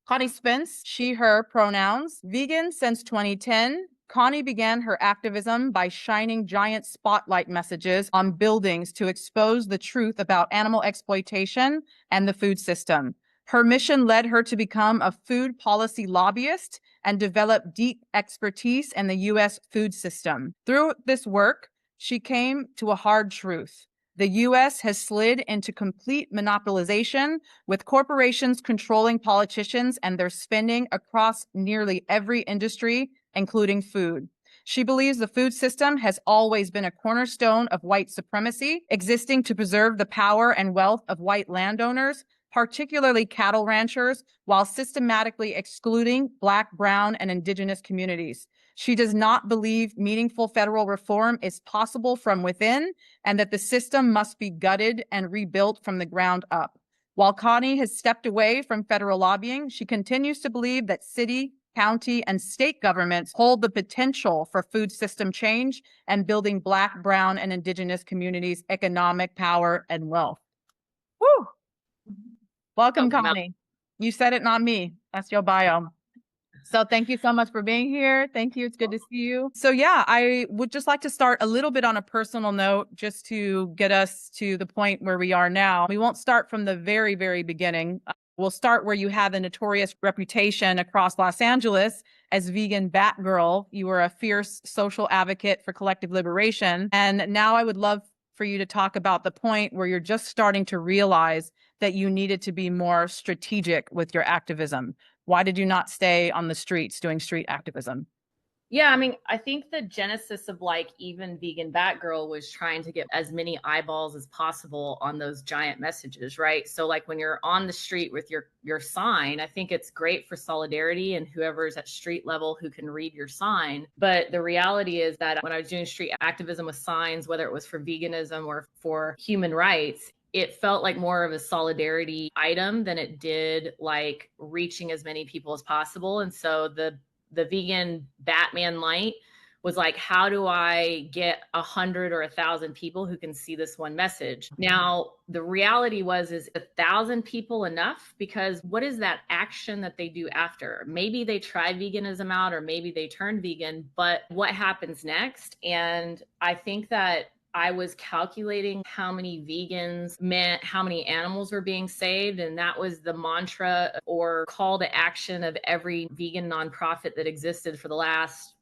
Connie Spence, she, her pronouns. Vegan since 2010. Connie began her activism by shining giant spotlight messages on buildings to expose the truth about animal exploitation and the food system. Her mission led her to become a food policy lobbyist and develop deep expertise in the U.S. food system. Through this work, she came to a hard truth. The U.S. has slid into complete monopolization, with corporations controlling politicians and their spending across nearly every industry, including food. She believes the food system has always been a cornerstone of white supremacy, existing to preserve the power and wealth of white landowners, particularly cattle ranchers, while systematically excluding Black, brown, and Indigenous communities. She does not believe meaningful federal reform is possible from within, and that the system must be gutted and rebuilt from the ground up. While Connie has stepped away from federal lobbying, she continues to believe that city, county, and state governments hold the potential for food system change and building Black, brown, and Indigenous communities' economic power and wealth. Woo! Welcome, Connie. You said it, not me. That's your bio. So thank you so much for being here. Thank you. It's good to see you. So yeah, I would just like to start a little bit on a personal note, just to get us to the point where we are now. We won't start from the very, very beginning. We'll start where you have a notorious reputation across Los Angeles as vegan Batgirl. You were a fierce social advocate for collective liberation. And now I would love for you to talk about the point where you're just starting to realize that you needed to be more strategic with your activism. Why did you not stay on the streets doing street activism? Yeah, I mean, I think the genesis of like even vegan Batgirl was trying to get as many eyeballs as possible on those giant messages, right? So like when you're on the street with your sign, I think it's great for solidarity and whoever's at street level who can read your sign. But the reality is that when I was doing street activism with signs, whether it was for veganism or for human rights, it felt like more of a solidarity item than it did like reaching as many people as possible. And so the vegan Batman light was like, how do I get 100 or 1,000 people who can see this one message? Now, the reality is 1,000 people enough? Because what is that action that they do after? Maybe they try veganism out, or maybe they turn vegan, but what happens next? And I think that I was calculating how many vegans meant how many animals were being saved. And that was the mantra or call to action of every vegan nonprofit that existed for the last,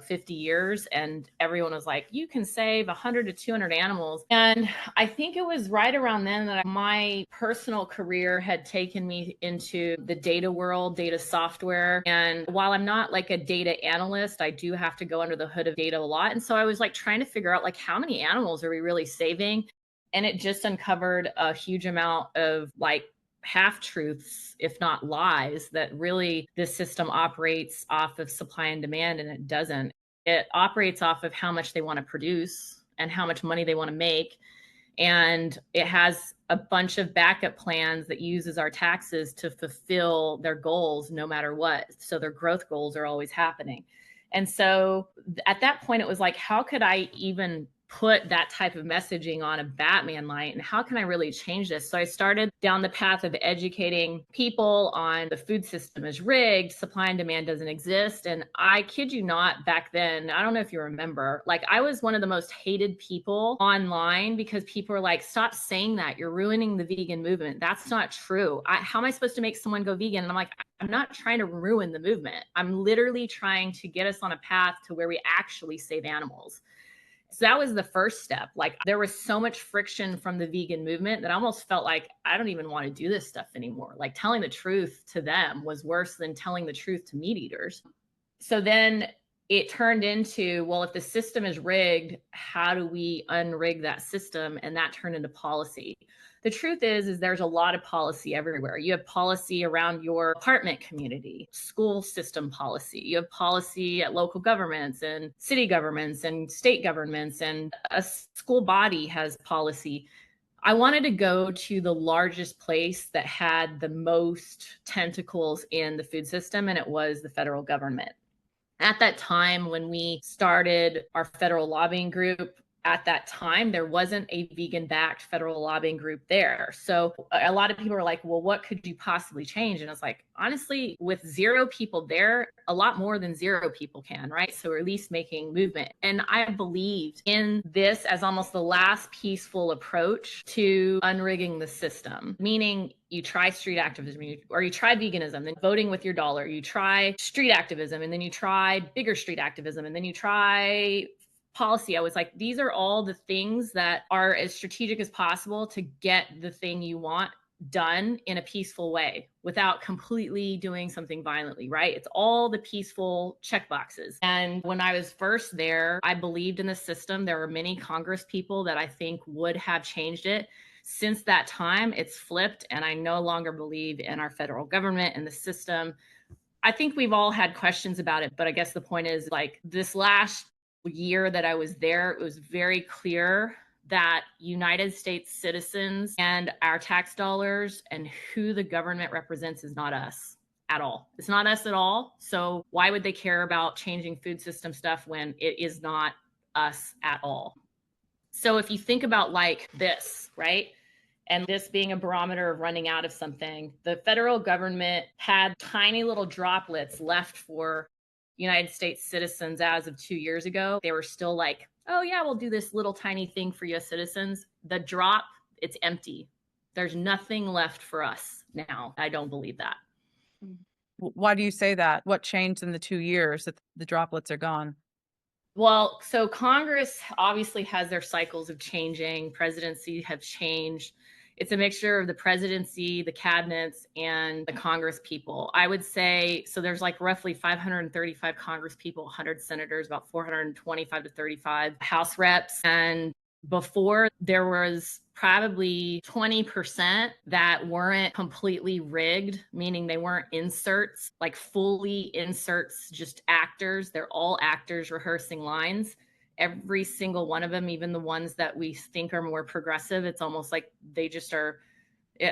50 years. And everyone was like, you can save 100 to 200 animals. And I think it was right around then that my personal career had taken me into the data world, data software. And while I'm not like a data analyst, I do have to go under the hood of data a lot. And so I was like trying to figure out like how many animals are we really saving? And it just uncovered a huge amount of like half-truths, if not lies, that really this system operates off of supply and demand, and it doesn't. It operates off of how much they want to produce and how much money they want to make. And it has a bunch of backup plans that uses our taxes to fulfill their goals no matter what. So their growth goals are always happening. And so at that point, it was like, how could I even put that type of messaging on a Batman light, and how can I really change this? So I started down the path of educating people on the food system is rigged, supply and demand doesn't exist. And I kid you not, back then, I don't know if you remember, like I was one of the most hated people online because people were like, stop saying that, you're ruining the vegan movement. That's not true. How am I supposed to make someone go vegan? And I'm like, I'm not trying to ruin the movement. I'm literally trying to get us on a path to where we actually save animals. So that was the first step. Like there was so much friction from the vegan movement that I almost felt like I don't even want to do this stuff anymore. Like telling the truth to them was worse than telling the truth to meat eaters. So then it turned into, well, if the system is rigged, how do we unrig that system? And that turned into policy. The truth is there's a lot of policy everywhere. You have policy around your apartment community, school system policy. You have policy at local governments and city governments and state governments, and a school body has policy. I wanted to go to the largest place that had the most tentacles in the food system, and it was the federal government. At that time, when we started our federal lobbying group, at that time, there wasn't a vegan backed federal lobbying group there. So a lot of people are like, well, what could you possibly change? And it's like, honestly, with zero people there, a lot more than zero people can, right? So we're at least making movement. And I believed in this as almost the last peaceful approach to unrigging the system, meaning you try street activism, or you try veganism, then voting with your dollar, you try street activism, and then you try bigger street activism, and then you try policy. I was like, these are all the things that are as strategic as possible to get the thing you want done in a peaceful way without completely doing something violently, right? It's all the peaceful check boxes. And when I was first there, I believed in the system. There were many Congress people that I think would have changed it. Since that time, it's flipped, and I no longer believe in our federal government and the system. I think we've all had questions about it, but I guess the point is, like, this last year that I was there, it was very clear that United States citizens and our tax dollars and who the government represents is not us at all. It's not us at all. So why would they care about changing food system stuff when it is not us at all? So if you think about like this, right? And this being a barometer of running out of something, the federal government had tiny little droplets left for United States citizens as of 2 years ago. They were still like, oh yeah, we'll do this little tiny thing for US citizens. The drop, it's empty. There's nothing left for us now. I don't believe that. Why do you say that? What changed in the 2 years that the droplets are gone? Well, so Congress obviously has their cycles of changing. Presidency have changed. It's a mixture of the presidency, the cabinets, and the Congress people. I would say, so there's like roughly 535 Congress people, 100 senators, about 425 to 35 House reps. And before, there was probably 20% that weren't completely rigged, meaning they weren't inserts, like fully inserts, just actors. They're all actors rehearsing lines. Every single one of them, even the ones that we think are more progressive, it's almost like they just are,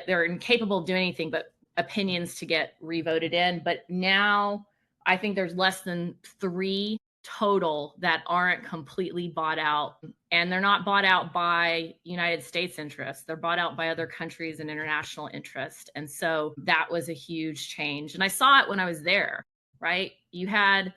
they're incapable of doing anything but opinions to get revoted in. But now I think there's less than 3 total that aren't completely bought out. And they're not bought out by United States interests. They're bought out by other countries and international interest. And so that was a huge change. And I saw it when I was there, right? You had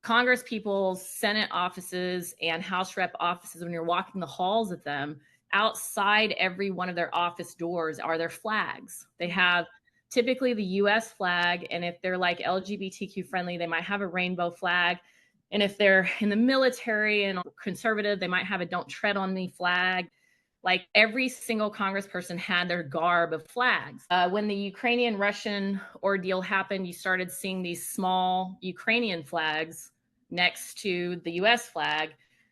Congress people, Senate offices, and House rep offices. When you're walking the halls of them, outside every one of their office doors are their flags. They have typically the US flag. And if they're like LGBTQ friendly, they might have a rainbow flag. And if they're in the military and conservative, they might have a don't tread on me flag. Like every single congressperson had their garb of flags. When the Ukrainian-Russian ordeal happened, you started seeing these small Ukrainian flags next to the US flag.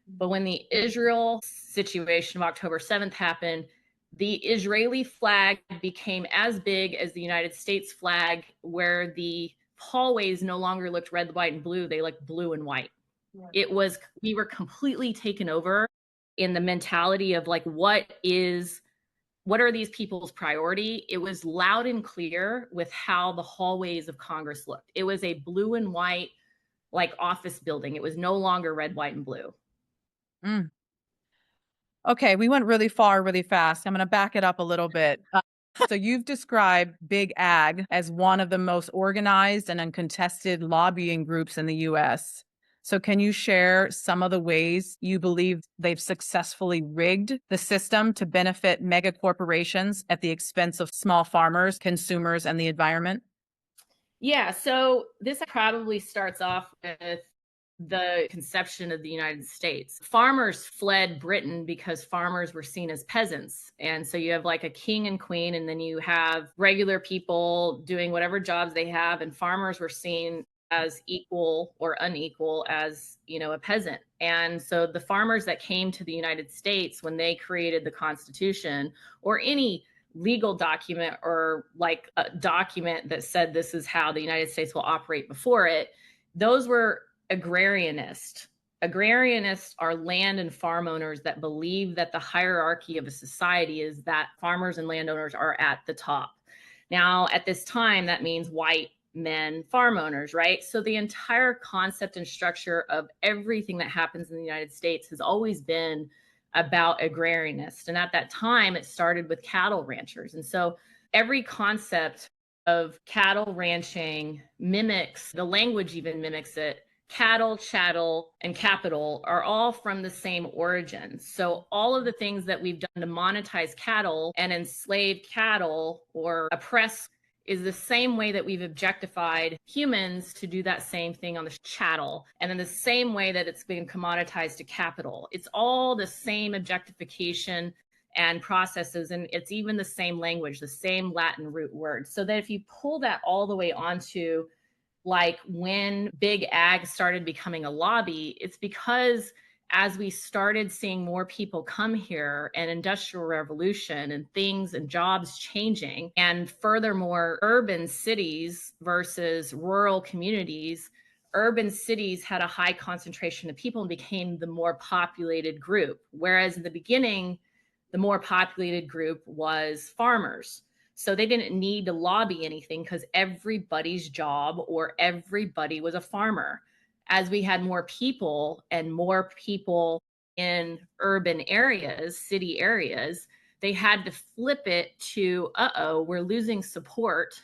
But when the Israel situation of October 7th happened, the Israeli flag became as big as the United States flag, where the hallways no longer looked red, white, and blue. They looked blue and white. Right. It was, we were completely taken over in the mentality of like, what are these people's priority? It was loud and clear with how the hallways of Congress looked. It was a blue and white, like office building. It was no longer red, white, and blue. Mm. Okay, we went really far, really fast. I'm going to back it up a little bit. So you've described Big Ag as one of the most organized and uncontested lobbying groups in the U.S. So can you share some of the ways you believe they've successfully rigged the system to benefit mega corporations at the expense of small farmers, consumers, and the environment? Yeah, so this probably starts off with the conception of the United States. Farmers fled Britain because farmers were seen as peasants. And so you have like a king and queen, and then you have regular people doing whatever jobs they have, and farmers were seen as equal or unequal as, you know, a peasant. And so the farmers that came to the United States when they created the Constitution, or any legal document, or like a document that said this is how the United States will operate before it, those were agrarianist. Agrarianists are land and farm owners that believe that the hierarchy of a society is that farmers and landowners are at the top. Now, at this time, that means white men farm owners, right? So the entire concept and structure of everything that happens in the United States has always been about agrarianist. And at that time, it started with cattle ranchers. And so every concept of cattle ranching mimics the language, even mimics it. Cattle, chattel, and capital are all from the same origin. So all of the things that we've done to monetize cattle and enslave cattle or oppress is the same way that we've objectified humans to do that same thing on the chattel, and in the same way that it's been commoditized to capital. It's all the same objectification and processes, and it's even the same language, the same Latin root words. So that if you pull that all the way onto like when big ag started becoming a lobby, it's because as we started seeing more people come here and industrial revolution and things and jobs changing, and furthermore, urban cities versus rural communities, urban cities had a high concentration of people and became the more populated group. Whereas in the beginning, the more populated group was farmers. So they didn't need to lobby anything because everybody's job or everybody was a farmer. As we had more people and more people in urban areas, city areas, they had to flip it to, we're losing support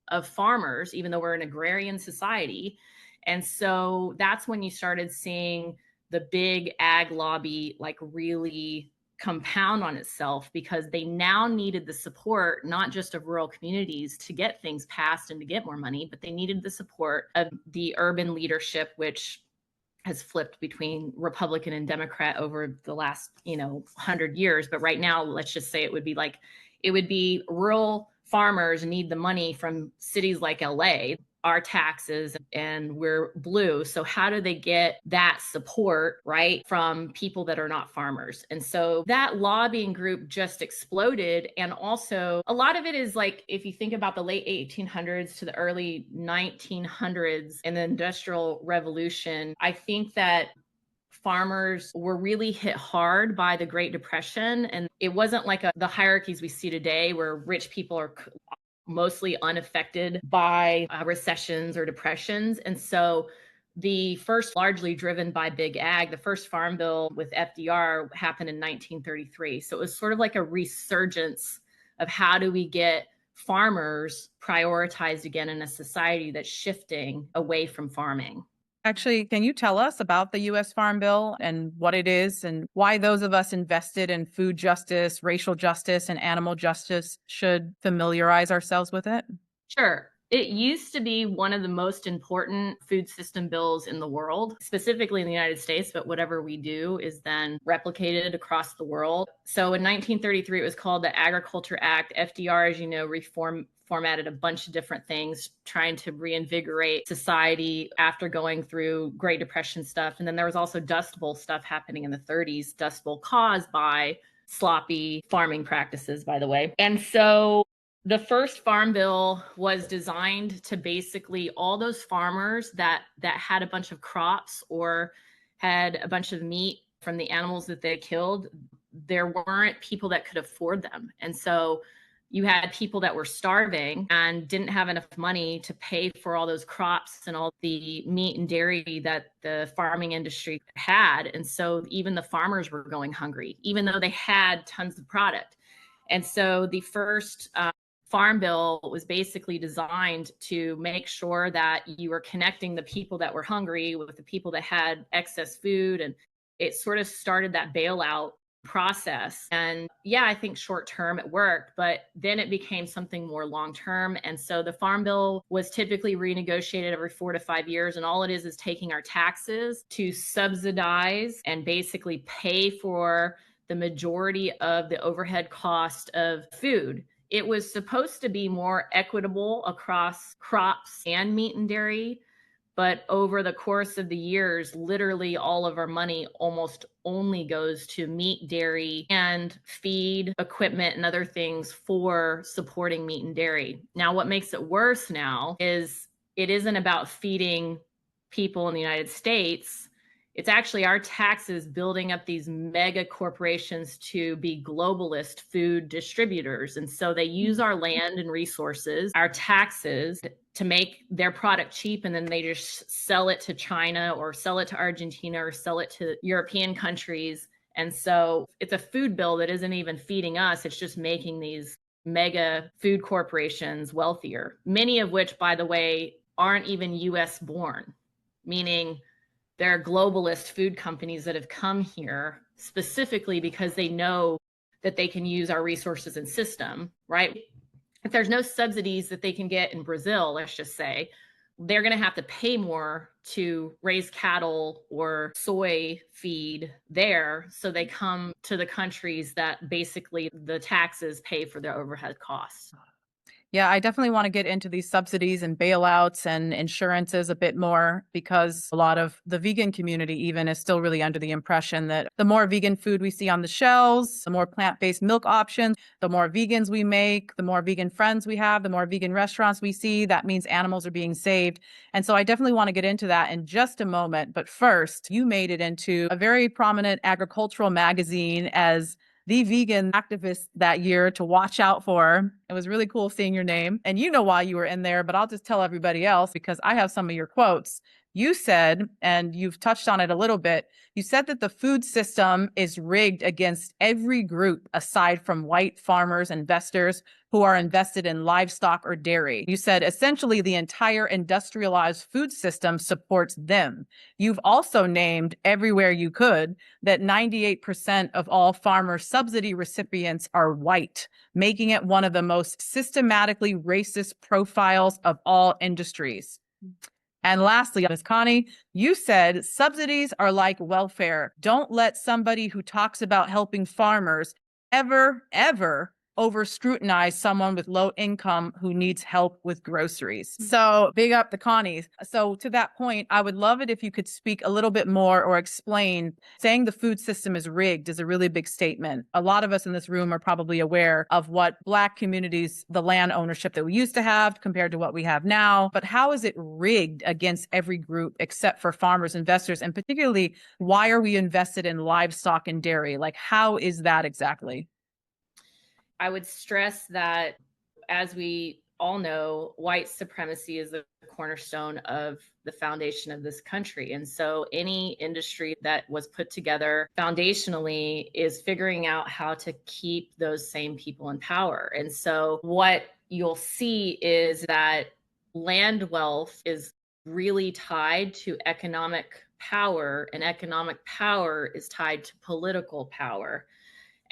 of farmers, even though we're an agrarian society. And so that's when you started seeing the big ag lobby like really compound on itself, because they now needed the support not just of rural communities to get things passed and to get more money, but they needed the support of the urban leadership, which has flipped between Republican and Democrat over the last 100 years. But right now, let's just say it would be rural farmers need the money from cities like LA, our taxes, and we're blue. So how do they get that support, right, from people that are not farmers? And so that lobbying group just exploded. And also a lot of it is like, if you think about the late 1800s to the early 1900s and the Industrial Revolution, I think that farmers were really hit hard by the Great Depression. And it wasn't like the hierarchies we see today where rich people are mostly unaffected by recessions or depressions. And so the first, largely driven by big ag, the first farm bill with FDR happened in 1933. So it was sort of like a resurgence of how do we get farmers prioritized again in a society that's shifting away from farming. Actually, can you tell us about the U.S. Farm Bill and what it is and why those of us invested in food justice, racial justice, and animal justice should familiarize ourselves with it? Sure. It used to be one of the most important food system bills in the world, specifically in the United States, but whatever we do is then replicated across the world. So in 1933, it was called the Agriculture Act. FDR, as you know, formatted a bunch of different things, trying to reinvigorate society after going through Great Depression stuff. And then there was also Dust Bowl stuff happening in the 30s, Dust Bowl caused by sloppy farming practices, by the way. And so the first farm bill was designed to basically all those farmers that had a bunch of crops or had a bunch of meat from the animals that they killed. There weren't people that could afford them. And so you had people that were starving and didn't have enough money to pay for all those crops and all the meat and dairy that the farming industry had. And so even the farmers were going hungry, even though they had tons of product. And so the first farm bill was basically designed to make sure that you were connecting the people that were hungry with the people that had excess food. And it sort of started that bailout process. And yeah, I think short term it worked, but then it became something more long term. And so the farm bill was typically renegotiated every 4 to 5 years. And all it is taking our taxes to subsidize and basically pay for the majority of the overhead cost of food. It was supposed to be more equitable across crops and meat and dairy. But over the course of the years, literally all of our money almost only goes to meat, dairy, and feed equipment and other things for supporting meat and dairy. Now, what makes it worse now is it isn't about feeding people in the United States. It's actually our taxes building up these mega corporations to be globalist food distributors. And so they use our land and resources, our taxes, to make their product cheap, and then they just sell it to China or sell it to Argentina or sell it to European countries And so it's a food bill that isn't even feeding us. It's just making these mega food corporations wealthier, many of which, by the way, aren't even US born, meaning they're globalist food companies that have come here specifically because they know that they can use our resources and system, right? If there's no subsidies that they can get in Brazil, let's just say, they're going to have to pay more to raise cattle or soy feed there. So they come to the countries that basically the taxes pay for their overhead costs. Yeah, I definitely want to get into these subsidies and bailouts and insurances a bit more because a lot of the vegan community even is still really under the impression that the more vegan food we see on the shelves, the more plant-based milk options, the more vegans we make, the more vegan friends we have, the more vegan restaurants we see, that means animals are being saved. And so I definitely want to get into that in just a moment. But first, you made it into a very prominent agricultural magazine as the vegan activist that year to watch out for. It was really cool seeing your name. And you know why you were in there, but I'll just tell everybody else because I have some of your quotes. You said, and you've touched on it a little bit, you said that the food system is rigged against every group aside from white farmers, investors who are invested in livestock or dairy. You said essentially the entire industrialized food system supports them. You've also named everywhere you could that 98% of all farmer subsidy recipients are white, making it one of the most systematically racist profiles of all industries. And lastly, Ms. Connie, you said subsidies are like welfare. Don't let somebody who talks about helping farmers ever over scrutinize someone with low income who needs help with groceries. So big up the Connies. So to that point, I would love it if you could speak a little bit more or explain. Saying the food system is rigged is a really big statement. A lot of us in this room are probably aware of what Black communities, the land ownership that we used to have compared to what we have now. But how is it rigged against every group except for farmers, investors, and particularly why are we invested in livestock and dairy? Like, how is that exactly? I would stress that, as we all know, white supremacy is the cornerstone of the foundation of this country. And so any industry that was put together foundationally is figuring out how to keep those same people in power. And so what you'll see is that land wealth is really tied to economic power, and economic power is tied to political power.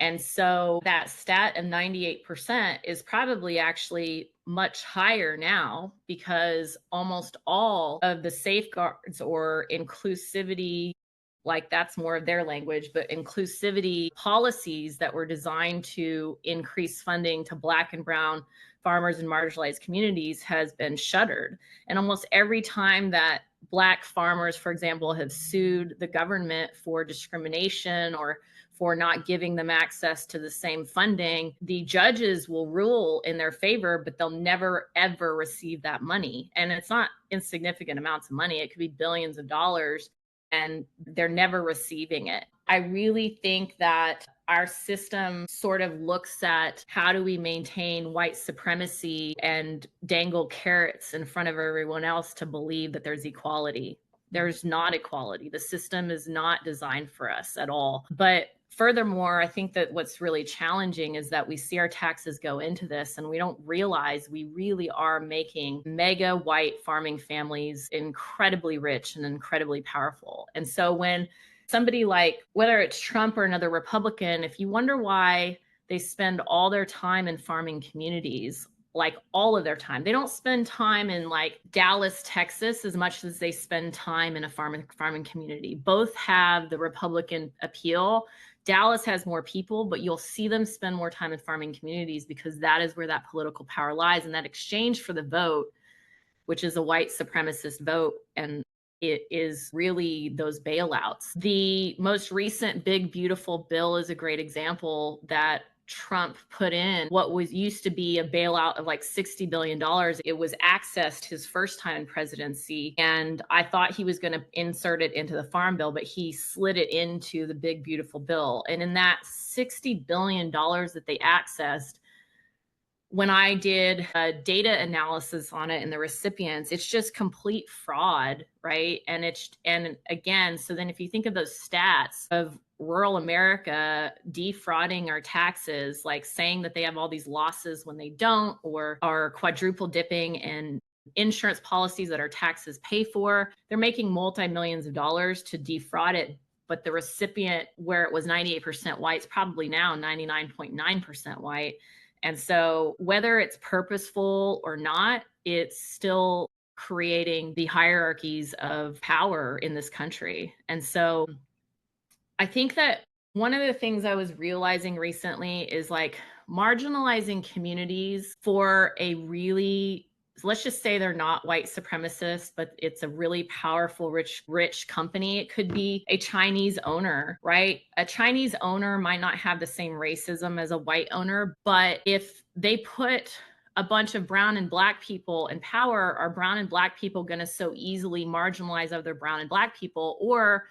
And so that stat of 98% is probably actually much higher now because almost all of the safeguards or inclusivity, like that's more of their language, but inclusivity policies that were designed to increase funding to Black and Brown farmers and marginalized communities has been shuttered. And almost every time that Black farmers, for example, have sued the government for discrimination or for not giving them access to the same funding, the judges will rule in their favor, but they'll never, ever receive that money. And it's not insignificant amounts of money. It could be billions of dollars, and they're never receiving it. I really think that our system sort of looks at how do we maintain white supremacy and dangle carrots in front of everyone else to believe that there's equality. There's not equality. The system is not designed for us at all. But furthermore, I think that what's really challenging is that we see our taxes go into this and we don't realize we really are making mega white farming families incredibly rich and incredibly powerful. And so when somebody like, whether it's Trump or another Republican, if you wonder why they spend all their time in farming communities, like all of their time. They don't spend time in like Dallas, Texas, as much as they spend time in a farming community. Both have the Republican appeal. Dallas has more people, but you'll see them spend more time in farming communities because that is where that political power lies. And that exchange for the vote, which is a white supremacist vote, and it is really those bailouts. The most recent big, beautiful bill is a great example that Trump put in what was used to be a bailout of like $60 billion. It was accessed his first time in presidency. And I thought he was going to insert it into the farm bill, but he slid it into the big, beautiful bill. And in that $60 billion that they accessed, when I did a data analysis on it and the recipients, it's just complete fraud, right? And again, so then if you think of those stats of rural America defrauding our taxes, like saying that they have all these losses when they don't, or are quadruple dipping in insurance policies that our taxes pay for. They're making multi-millions of dollars to defraud it. But the recipient, where it was 98% white, is probably now 99.9% white. And so whether it's purposeful or not, it's still creating the hierarchies of power in this country. And so I think that one of the things I was realizing recently is like marginalizing communities for a really, let's just say they're not white supremacists, but it's a really powerful, rich company. It could be a Chinese owner, right? A Chinese owner might not have the same racism as a white owner, but if they put a bunch of brown and black people in power, are brown and black people going to so easily marginalize other brown and black people? Or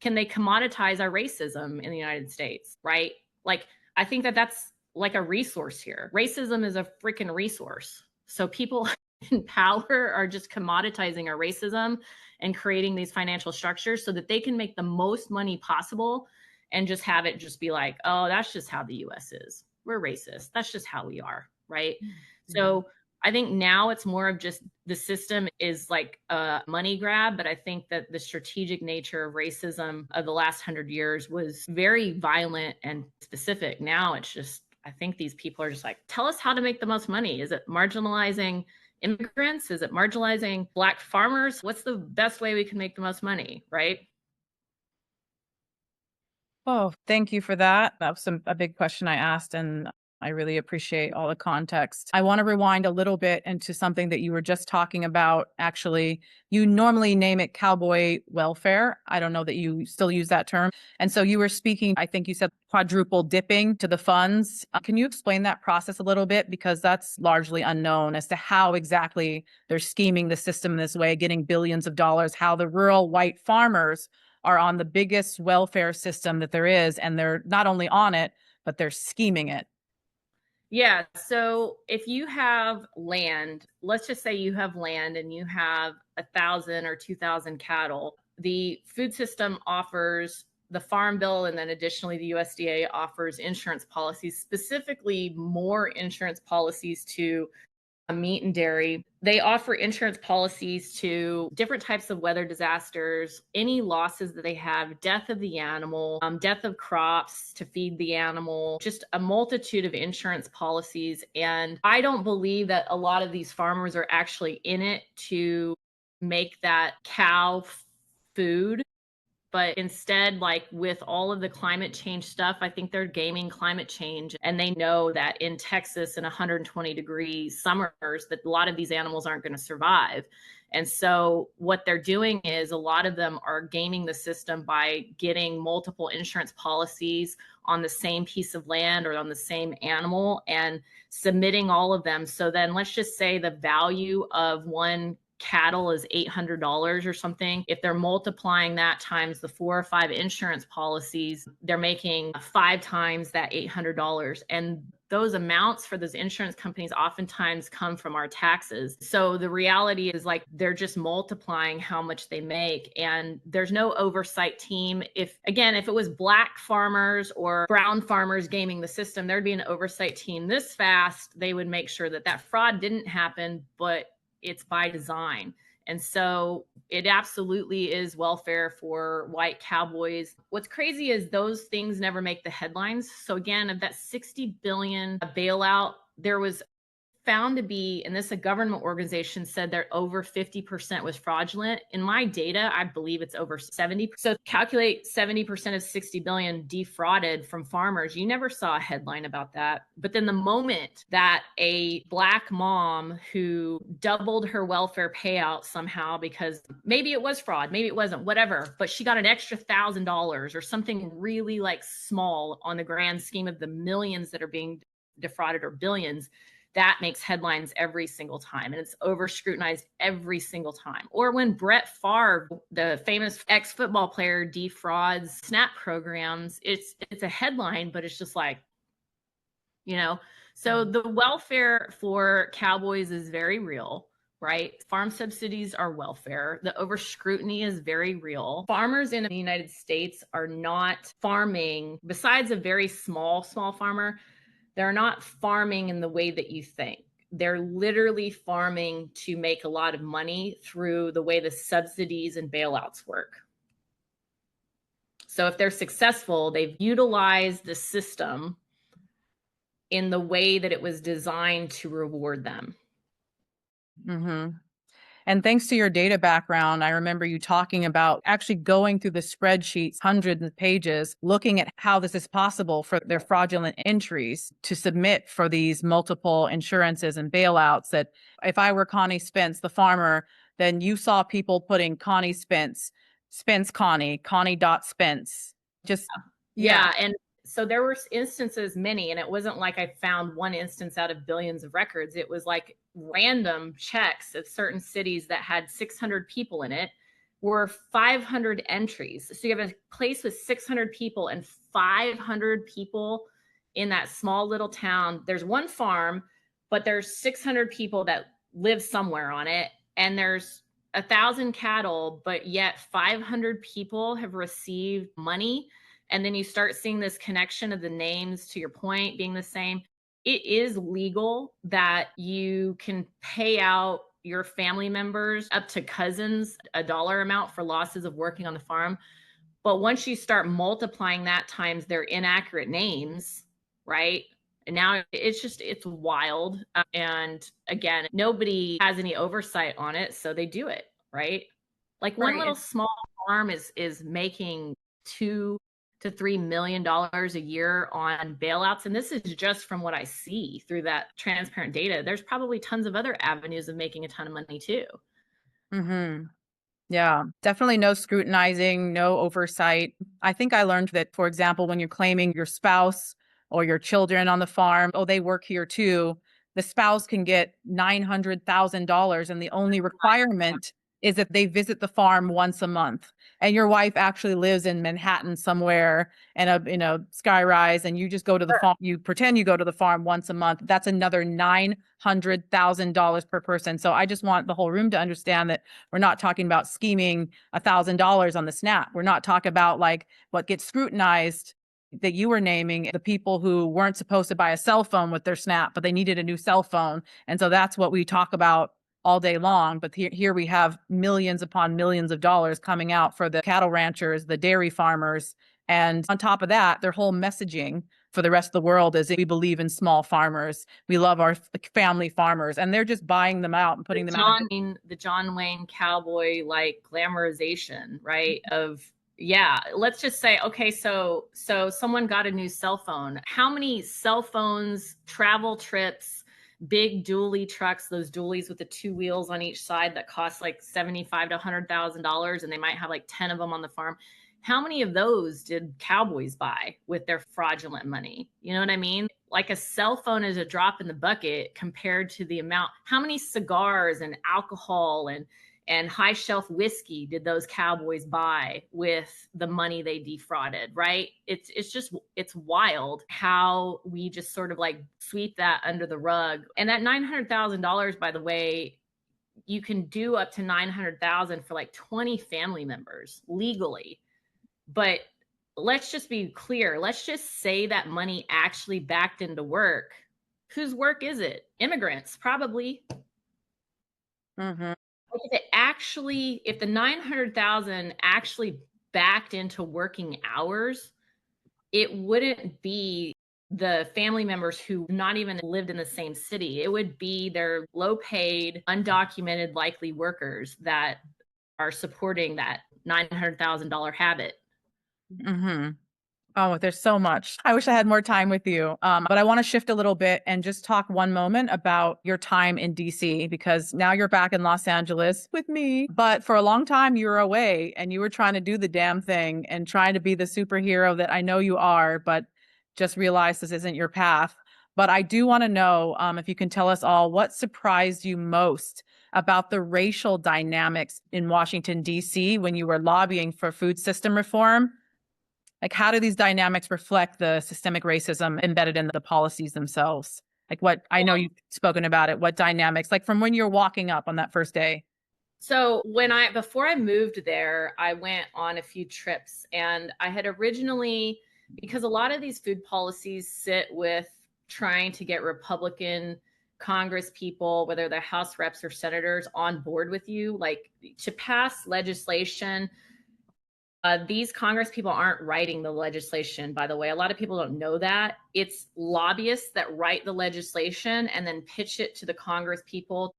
can they commoditize our racism in the United States, right? Like, I think that that's like a resource here. Racism is a freaking resource. So people in power are just commoditizing our racism and creating these financial structures so that they can make the most money possible and just have it just be like, oh, that's just how the US is. We're racist. That's just how we are, right? Mm-hmm. So I think now it's more of just the system is like a money grab, but I think that the strategic nature of racism of the last 100 years was very violent and specific. Now it's just, I think these people are just like, tell us how to make the most money. Is it marginalizing immigrants? Is it marginalizing Black farmers? What's the best way we can make the most money, right? Oh, thank you for that. That was a big question I asked, and I really appreciate all the context. I want to rewind a little bit into something that you were just talking about. Actually, you normally name it cowboy welfare. I don't know that you still use that term. And so you were speaking, I think you said quadruple dipping to the funds. Can you explain that process a little bit? Because that's largely unknown as to how exactly they're scheming the system this way, getting billions of dollars, how the rural white farmers are on the biggest welfare system that there is. And they're not only on it, but they're scheming it. Yeah. So if you have land, let's just say you have land and you have 1,000 or 2,000 cattle, the food system offers the Farm Bill, and then additionally, the USDA offers insurance policies, specifically more insurance policies to meat and dairy. They offer insurance policies to different types of weather disasters, any losses that they have, death of the animal, death of crops to feed the animal, just a multitude of insurance policies. And I don't believe that a lot of these farmers are actually in it to make that cow food. But instead, like with all of the climate change stuff, I think they're gaming climate change. And they know that in Texas in 120-degree summers, that a lot of these animals aren't going to survive. And so what they're doing is a lot of them are gaming the system by getting multiple insurance policies on the same piece of land or on the same animal and submitting all of them. So then let's just say the value of one cattle is $800 or something. If they're multiplying that times the 4 or 5 insurance policies, they're making 5 times that $800. And those amounts for those insurance companies oftentimes come from our taxes. So the reality is like they're just multiplying how much they make, and there's no oversight team. If it was black farmers or brown farmers gaming the system, there'd be an oversight team this fast. They would make sure that that fraud didn't happen, but it's by design. And so it absolutely is welfare for white cowboys. What's crazy is those things never make the headlines. So again, of that 60 billion bailout, there was found to be, and this a government organization said that over 50% was fraudulent. In my data, I believe it's over 70. So calculate 70% of 60 billion defrauded from farmers. You never saw a headline about that. But then the moment that a black mom who doubled her welfare payout somehow, because maybe it was fraud, maybe it wasn't, whatever, but she got an extra $1,000 or something really like small on the grand scheme of the millions that are being defrauded, or billions, that makes headlines every single time, and it's over scrutinized every single time. Or when Brett Favre, the famous ex-football player, defrauds SNAP programs, it's a headline, but it's just like, so the welfare for cowboys is very real. right? Farm subsidies are welfare. The over scrutiny is very real. Farmers in the United States are not farming, besides a very small farmer, they're not farming in the way that you think. They're literally farming to make a lot of money through the way the subsidies and bailouts work. So if they're successful, they've utilized the system in the way that it was designed to reward them. Mm-hmm. And thanks to your data background, I remember you talking about actually going through the spreadsheets, hundreds of pages, looking at how this is possible for their fraudulent entries to submit for these multiple insurances and bailouts. That if I were Connie Spence, the farmer, then you saw people putting Connie Spence, Spence Connie, Connie.Spence. Just, yeah. Yeah. And so there were instances, many, and it wasn't like I found one instance out of billions of records. It was like random checks of certain cities that had 600 people in it were 500 entries. So you have a place with 600 people and 500 people in that small little town. There's one farm, but there's 600 people that live somewhere on it. And there's 1,000 cattle, but yet 500 people have received money. And then you start seeing this connection of the names, to your point, being the same. It is legal that you can pay out your family members up to cousins a dollar amount for losses of working on the farm. But once you start multiplying that times their inaccurate names, right? And now it's wild. And again, nobody has any oversight on it. So they do it, right? Like one little small farm is making $2 to $3 million a year on bailouts. And this is just from what I see through that transparent data. There's probably tons of other avenues of making a ton of money too. Mm-hmm. Yeah, definitely no scrutinizing, no oversight. I think I learned that, for example, when you're claiming your spouse or your children on the farm, oh, they work here too, the spouse can get $900,000. And the only requirement is that they visit the farm once a month. And your wife actually lives in Manhattan somewhere in a sky rise, and you just go to the farm, you pretend you go to the farm once a month. That's another $900,000 per person. So I just want the whole room to understand that we're not talking about scheming $1,000 on the snap. We're not talking about like what gets scrutinized that you were naming, the people who weren't supposed to buy a cell phone with their snap, but they needed a new cell phone. And so that's what we talk about all day long. But here we have millions upon millions of dollars coming out for the cattle ranchers, the dairy farmers. And on top of that, their whole messaging for the rest of the world is that we believe in small farmers. We love our family farmers, and they're just buying them out and putting them out. The John Wayne cowboy like glamorization, right? Of yeah, let's just say, okay, so someone got a new cell phone. How many cell phones, travel trips, big dually trucks, those dualies with the two wheels on each side that cost like $75,000 to $100,000, and they might have like 10 of them on the farm? How many of those did cowboys buy with their fraudulent money? You know what I mean? Like a cell phone is a drop in the bucket compared to the amount. How many cigars and alcohol and high shelf whiskey did those cowboys buy with the money they defrauded, right? It's wild how we just sort of like sweep that under the rug. And that $900,000, by the way, you can do up to $900,000 for like 20 family members legally. But let's just be clear. Let's just say that money actually backed into work. Whose work is it? Immigrants, probably. Mm-hmm. If the 900,000 actually backed into working hours, it wouldn't be the family members who not even lived in the same city. It would be their low paid, undocumented, likely workers that are supporting that $900,000 habit. Mm-hmm. Oh, there's so much. I wish I had more time with you. But I want to shift a little bit and just talk one moment about your time in DC, because now you're back in Los Angeles with me. But for a long time, you were away and you were trying to do the damn thing and trying to be the superhero that I know you are, but just realized this isn't your path. But I do want to know if you can tell us all what surprised you most about the racial dynamics in Washington, DC when you were lobbying for food system reform. Like, how do these dynamics reflect the systemic racism embedded in the policies themselves? Like what, I know you've spoken about it, what dynamics, like from when you're walking up on that first day? So before I moved there, I went on a few trips, and I had originally, because a lot of these food policies sit with trying to get Republican Congress people, whether they're House reps or senators, on board with you, like to pass legislation. These Congress people aren't writing the legislation, by the way. A lot of people don't know that. It's lobbyists that write the legislation and then pitch it to the Congress people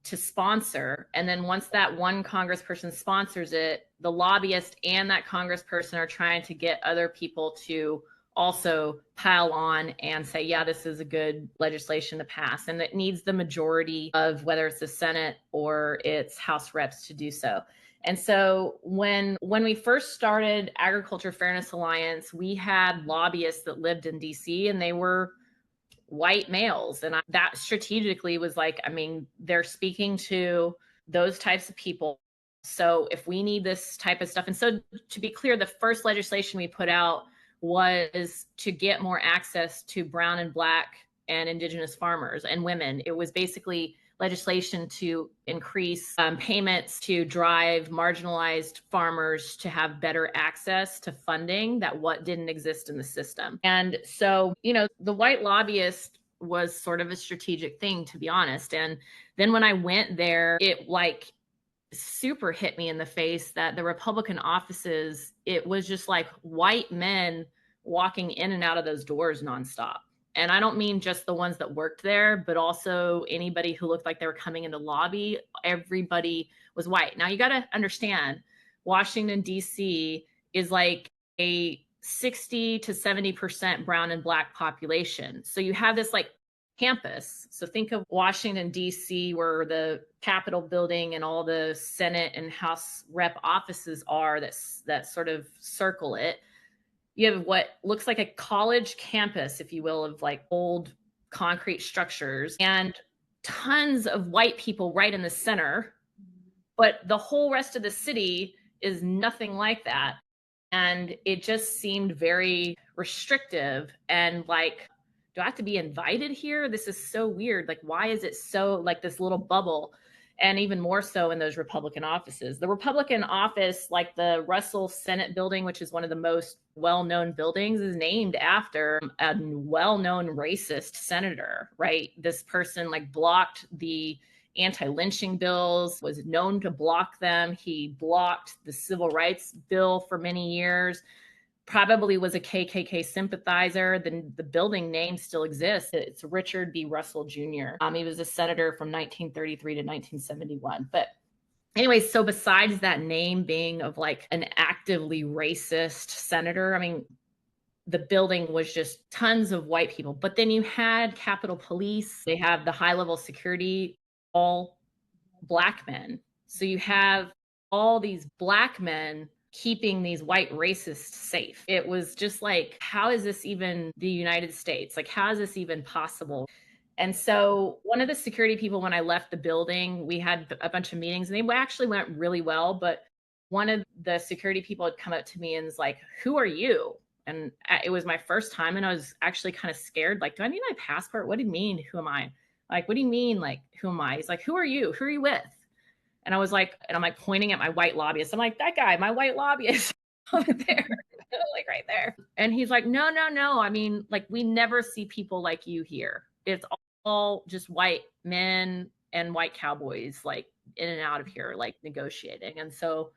to sponsor. And then once that one congressperson sponsors it, the lobbyist and that congressperson are trying to get other people to also pile on and say, yeah, this is a good legislation to pass. And it needs the majority of whether it's the Senate or it's House reps to do so. And so when we first started Agriculture Fairness Alliance, we had lobbyists that lived in DC, and they were white males. And that strategically was like, I mean, they're speaking to those types of people. So if we need this type of stuff, and so to be clear, the first legislation we put out was to get more access to brown and black and indigenous farmers and women. It was basically legislation to increase payments to drive marginalized farmers to have better access to funding that what didn't exist in the system. And so, the white lobbyist was sort of a strategic thing, to be honest. And then when I went there, it like super hit me in the face that the Republican offices, it was just like white men walking in and out of those doors nonstop. And I don't mean just the ones that worked there, but also anybody who looked like they were coming in the lobby. Everybody was white. Now you got to understand, Washington, D.C. is like a 60 to 70% brown and black population. So you have this like campus. So think of Washington, D.C., where the Capitol building and all the Senate and House rep offices are that sort of circle it. You have what looks like a college campus, if you will, of like old concrete structures and tons of white people right in the center. But the whole rest of the city is nothing like that. And it just seemed very restrictive and like, do I have to be invited here? This is so weird. Like, why is it so like this little bubble? And even more so in those Republican offices. The Republican office, like the Russell Senate building, which is one of the most well-known buildings, is named after a well-known racist senator, right? This person like blocked the anti-lynching bills, was known to block them. He blocked the civil rights bill for many years, probably was a KKK sympathizer. The building name still exists. It's Richard B. Russell Jr. He was a senator from 1933 to 1971. But anyway, so besides that name being of like an actively racist senator, I mean, the building was just tons of white people. But then you had Capitol Police. They have the high-level security, all black men. So you have all these black men keeping these white racists safe. It was just like, how is this even the United States? Like, how is this even possible? And so one of the security people, when I left the building, we had a bunch of meetings and they actually went really well. But one of the security people had come up to me and was like, who are you? And it was my first time. And I was actually kind of scared. Like, do I need my passport? What do you mean? Who am I? Like, what do you mean? Like, who am I? He's like, who are you? Who are you with? And I was like, and I'm like pointing at my white lobbyist. I'm like, that guy, my white lobbyist over there, like right there. And he's like, no, no, no. I mean, like, we never see people like you here. It's all just white men and white cowboys, like in and out of here, like negotiating. And so,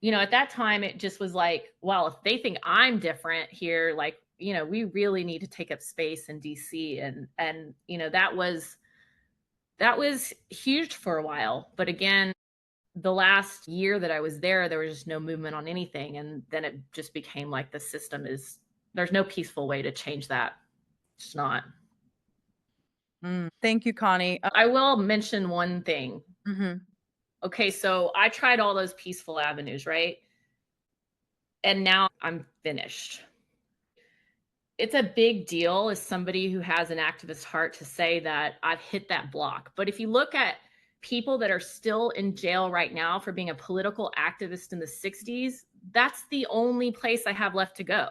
at that time, it just was like, well, if they think I'm different here, like, we really need to take up space in DC. And that was huge for a while. But again, the last year that I was there was just no movement on anything. And then it just became like the system there's no peaceful way to change that. It's not. Thank you, Connie. I will mention one thing. Mm-hmm. Okay, so I tried all those peaceful avenues, right? And now I'm finished. It's a big deal as somebody who has an activist heart to say that I've hit that block. But if you look at people that are still in jail right now for being a political activist in the 60s, that's the only place I have left to go.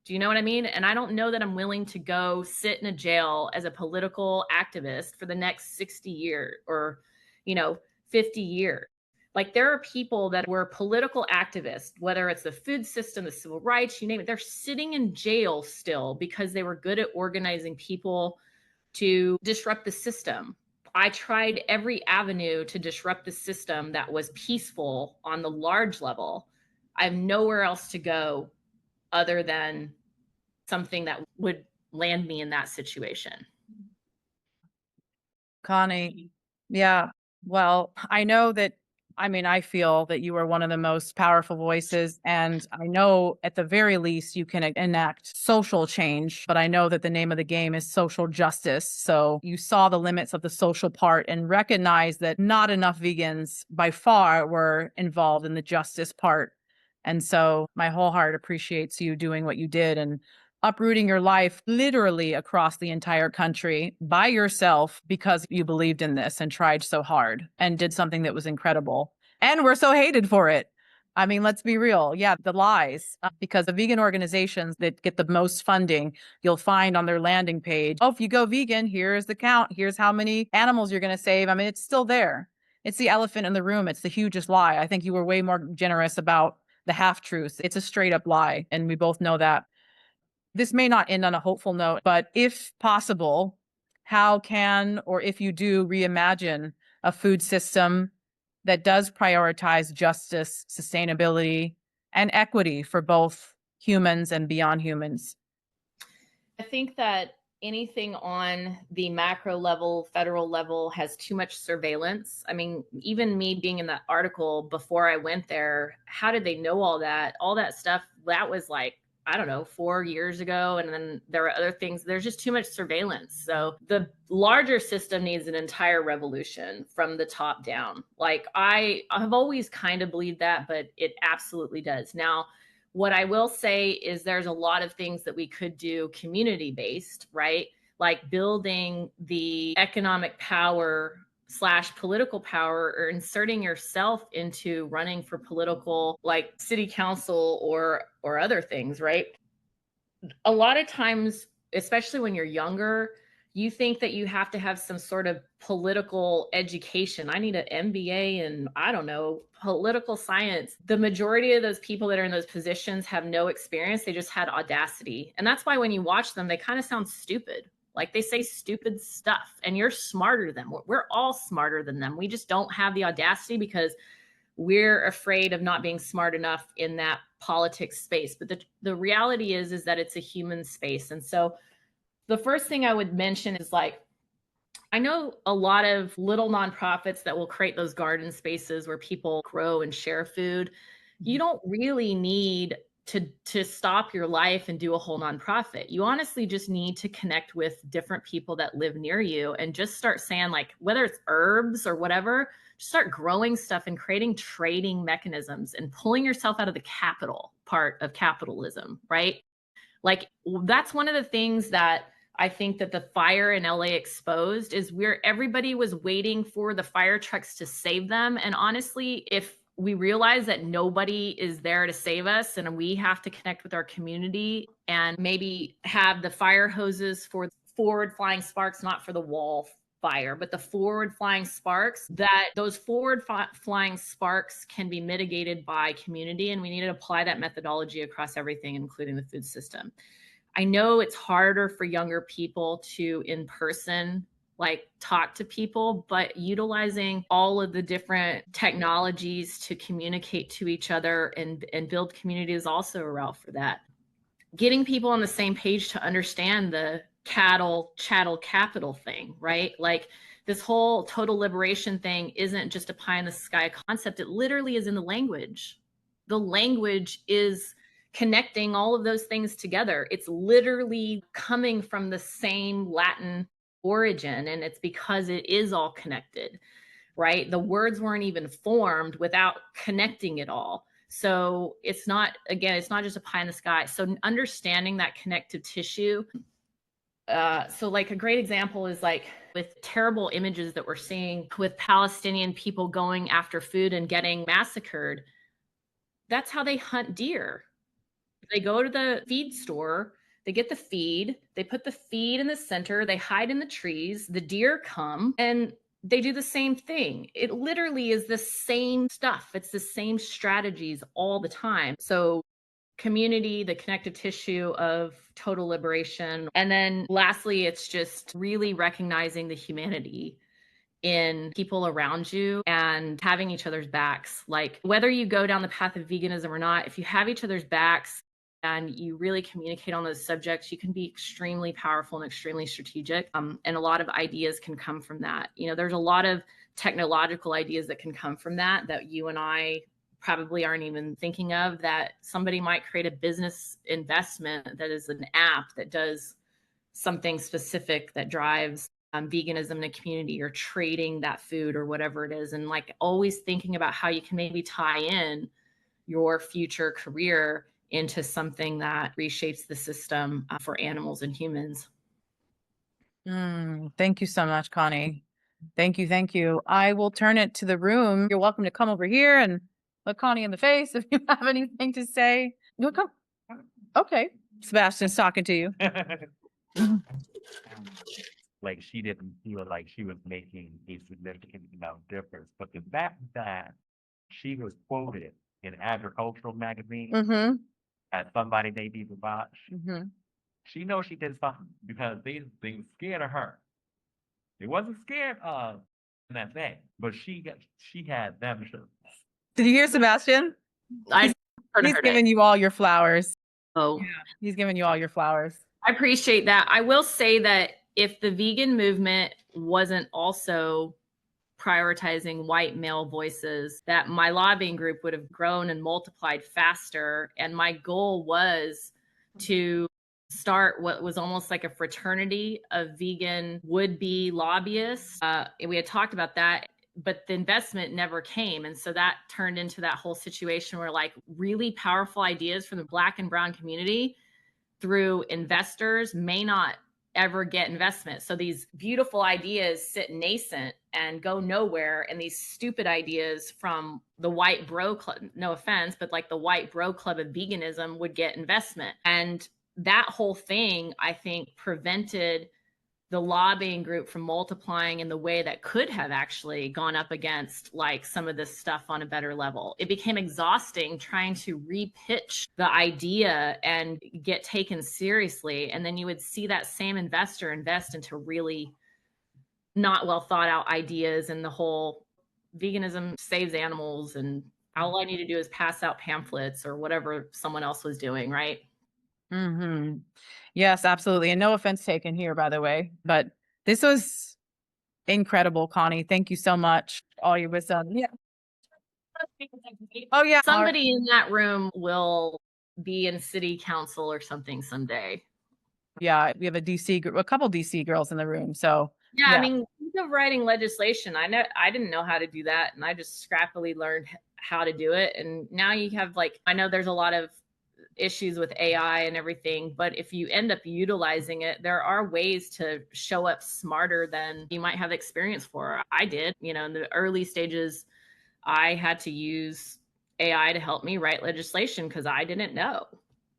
Do you know what I mean? And I don't know that I'm willing to go sit in a jail as a political activist for the next 60 years or, you know, 50 years. Like there are people that were political activists, whether it's the food system, the civil rights, you name it, they're sitting in jail still because they were good at organizing people to disrupt the system. I tried every avenue to disrupt the system that was peaceful on the large level. I have nowhere else to go other than something that would land me in that situation. Connie, yeah. Well, I know that, I mean, I feel that you are one of the most powerful voices, and I know at the very least you can enact social change, but I know that the name of the game is social justice. So you saw the limits of the social part and recognized that not enough vegans by far were involved in the justice part. And so my whole heart appreciates you doing what you did and uprooting your life literally across the entire country by yourself because you believed in this and tried so hard and did something that was incredible. And we're so hated for it. I mean, let's be real. Yeah, the lies, because the vegan organizations that get the most funding, you'll find on their landing page, oh, if you go vegan, here's the count. Here's how many animals you're going to save. I mean, it's still there. It's the elephant in the room. It's the hugest lie. I think you were way more generous about the half truths. It's a straight up lie. And we both know that. This may not end on a hopeful note, but if possible, how can, or if you do, reimagine a food system that does prioritize justice, sustainability, and equity for both humans and beyond humans? I think that anything on the macro level, federal level, has too much surveillance. I mean, even me being in that article before I went there, how did they know all that? All that stuff, that was like, I don't know, 4 years ago. And then there are other things. There's just too much surveillance. So the larger system needs an entire revolution from the top down. Like I have always kind of believed that, but it absolutely does. Now, what I will say is there's a lot of things that we could do community based, right? Like building the economic power slash political power or inserting yourself into running for political like city council or other things, right? A lot of times, especially when you're younger, you think that you have to have some sort of political education. I need an MBA in, I don't know, political science. The majority of those people that are in those positions have no experience. They just had audacity. And that's why when you watch them, they kind of sound stupid. Like they say stupid stuff, and you're smarter than them. We're all smarter than them. We just don't have the audacity because we're afraid of not being smart enough in that politics space. But the reality is that it's a human space. And so the first thing I would mention is like, I know a lot of little nonprofits that will create those garden spaces where people grow and share food. You don't really need to stop your life and do a whole nonprofit. You honestly just need to connect with different people that live near you and just start saying, like, whether it's herbs or whatever, just start growing stuff and creating trading mechanisms and pulling yourself out of the capital part of capitalism, right? Like that's one of the things that I think that the fire in LA exposed is where everybody was waiting for the fire trucks to save them. And honestly, if we realize that nobody is there to save us and we have to connect with our community and maybe have the fire hoses for forward flying sparks, not for the wall fire, but the forward flying sparks, that those forward flying sparks can be mitigated by community. And we need to apply that methodology across everything, including the food system. I know it's harder for younger people to in person like talk to people, but utilizing all of the different technologies to communicate to each other and build community is also a route for that. Getting people on the same page to understand the cattle, chattel, capital thing, right? Like this whole total liberation thing isn't just a pie in the sky concept. It literally is in the language. The language is connecting all of those things together. It's literally coming from the same Latin origin, and it's because it is all connected, right? The words weren't even formed without connecting it all. So it's not, again, it's not just a pie in the sky. So understanding that connective tissue. So like a great example is like with terrible images that we're seeing with Palestinian people going after food and getting massacred. That's how they hunt deer. They go to the feed store, they get the feed, they put the feed in the center, they hide in the trees, the deer come and they do the same thing. It literally is the same stuff. It's the same strategies all the time. So community, the connective tissue of total liberation. And then lastly, it's just really recognizing the humanity in people around you and having each other's backs. Like whether you go down the path of veganism or not, if you have each other's backs and you really communicate on those subjects, you can be extremely powerful and extremely strategic. And a lot of ideas can come from that. You know, there's a lot of technological ideas that can come from that you and I probably aren't even thinking of, that somebody might create a business investment that is an app that does something specific that drives veganism in a community or trading that food or whatever it is. And like always thinking about how you can maybe tie in your future career into something that reshapes the system for animals and humans. Thank you so much, Connie. Thank you. Thank you. I will turn it to the room. You're welcome to come over here and look Connie in the face if you have anything to say. You'll come. Okay. Sebastian's talking to you. Like she didn't feel like she was making a significant difference. But the fact that she was quoted in agricultural magazine Mm-hmm. as somebody they need to watch, Mm-hmm. she knows she did something because they scared of her. They wasn't scared of that thing, but she had them. Did you hear Sebastian? I He's giving you all your flowers. Oh, Yeah, he's giving you all your flowers. I appreciate that. I will say that if the vegan movement wasn't also prioritizing white male voices, that my lobbying group would have grown and multiplied faster. And my goal was to start what was almost like a fraternity of vegan would-be lobbyists. We had talked about that, but the investment never came. And so that turned into that whole situation where like really powerful ideas from the Black and brown community through investors may not ever get investment. So these beautiful ideas sit nascent and go nowhere. And these stupid ideas from the white bro club, no offense, but like the white bro club of veganism would get investment. And that whole thing, I think, prevented the lobbying group from multiplying in the way that could have actually gone up against like some of this stuff on a better level. It became exhausting trying to repitch the idea and get taken seriously. And then you would see that same investor invest into really not well thought out ideas, and the whole veganism saves animals and all I need to do is pass out pamphlets or whatever someone else was doing, right? Mm-hmm. Yes, absolutely. And no offense taken here, by the way, but this was incredible, Connie. Thank you so much. All your wisdom. Yeah. Oh, yeah. Somebody in that room will be in city council or something someday. Yeah, we have a couple DC girls in the room. So yeah, I mean, think of writing legislation. I didn't know how to do that, and I just scrappily learned how to do it. And now you have like, I know there's a lot of issues with AI and everything, but if you end up utilizing it, there are ways to show up smarter than you might have experience for. I did, in the early stages, I had to use AI to help me write legislation because I didn't know,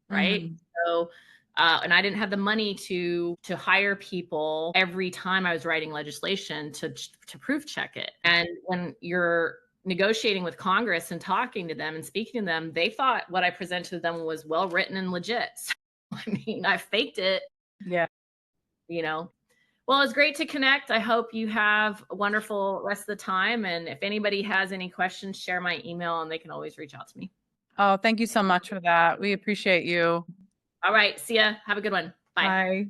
right? Mm-hmm. So, and I didn't have the money to hire people every time I was writing legislation to proof check it. And when you're negotiating with Congress and talking to them and speaking to them, they thought what I presented to them was well written and legit. So, I mean, I faked it. Yeah. Well, it's great to connect. I hope you have a wonderful rest of the time. And if anybody has any questions, share my email and they can always reach out to me. Oh, thank you so much for that. We appreciate you. All right. See ya. Have a good one. Bye. Bye.